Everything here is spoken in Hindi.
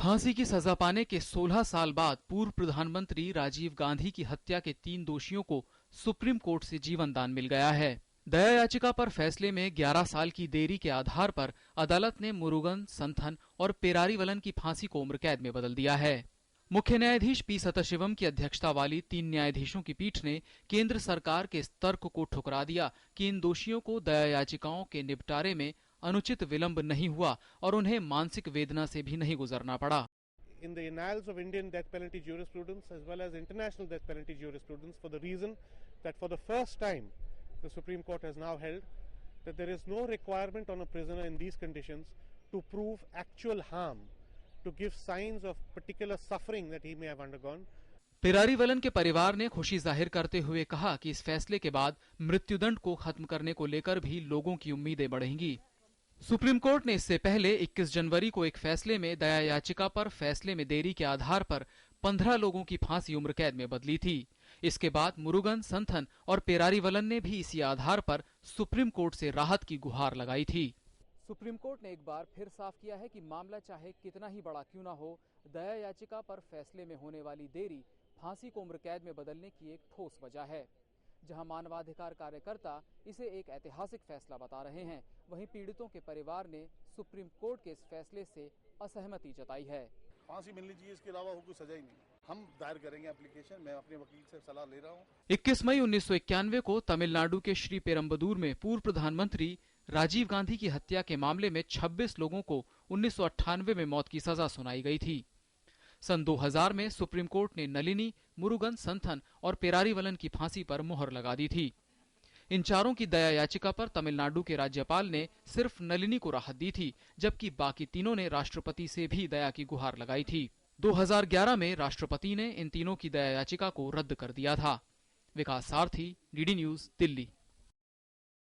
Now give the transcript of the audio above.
फांसी की सजा पाने के 16 साल बाद पूर्व प्रधानमंत्री राजीव गांधी की हत्या के 3 दोषियों को सुप्रीम कोर्ट से जीवन दान मिल गया है। दया याचिका पर फैसले में 11 साल की देरी के आधार पर अदालत ने मुरुगन, संथन और पेरारीवलन की फांसी को उम्र कैद में बदल दिया है। मुख्य न्यायाधीश पी सतशिवम की अध्यक्षता वाली 3 न्यायाधीशों की पीठ ने केंद्र सरकार के इस तर्क को ठुकरा दिया कि इन दोषियों को दया याचिकाओं के निपटारे में अनुचित विलंब नहीं हुआ और उन्हें मानसिक वेदना से भी नहीं गुजरना पड़ा। In the annals of Indian death penalty jurisprudence as well as international death penalty jurisprudence, for the reason that for the first time the Supreme Court has now held that there is no requirement on a prisoner in these conditions to prove actual harm, to give signs of particular suffering that he may have undergone. Perarivalan के परिवार ने खुशी जाहिर करते हुए कहा कि इस फैसले के बाद मृत्युदंड को खत्म करने को लेकर भी लोगों की उम्मीदें बढ़ेंगी। सुप्रीम कोर्ट ने इससे पहले 21 जनवरी को एक फैसले में दया याचिका पर फैसले में देरी के आधार पर 15 लोगों की फांसी उम्र कैद में बदली थी। इसके बाद मुरुगन, संथन और पेरारीवलन ने भी इसी आधार पर सुप्रीम कोर्ट से राहत की गुहार लगाई थी। सुप्रीम कोर्ट ने एक बार फिर साफ किया है कि मामला चाहे कितना ही बड़ा क्यों न हो, दया याचिका पर फैसले में होने वाली देरी फांसी को उम्र कैद में बदलने की एक ठोस वजह है। जहां मानवाधिकार कार्यकर्ता इसे एक ऐतिहासिक फैसला बता रहे हैं, वहीं पीड़ितों के परिवार ने सुप्रीम कोर्ट के इस फैसले से असहमति जताई है। फांसी मिलनी चाहिए, इसके अलावा कोई सजा ही नहीं। हम दायर करेंगे एप्लीकेशन, मैं अपने वकील से सलाह ले रहा हूँ। 21 मई 1991 को तमिलनाडु के श्री पेरम्बदूर में पूर्व प्रधानमंत्री राजीव गांधी की हत्या के मामले में 26 लोगों को 1998 में मौत की सजा सुनाई गई थी। सन 2000 में सुप्रीम कोर्ट ने नलिनी, मुरुगन, संथन और पेरारीवलन की फांसी पर मुहर लगा दी थी। इन चारों की दया याचिका पर तमिलनाडु के राज्यपाल ने सिर्फ नलिनी को राहत दी थी, जबकि बाकी तीनों ने राष्ट्रपति से भी दया की गुहार लगाई थी। 2011 में राष्ट्रपति ने इन तीनों की दया याचिका को रद्द कर दिया था। विकास सारथी, डीडी न्यूज, दिल्ली।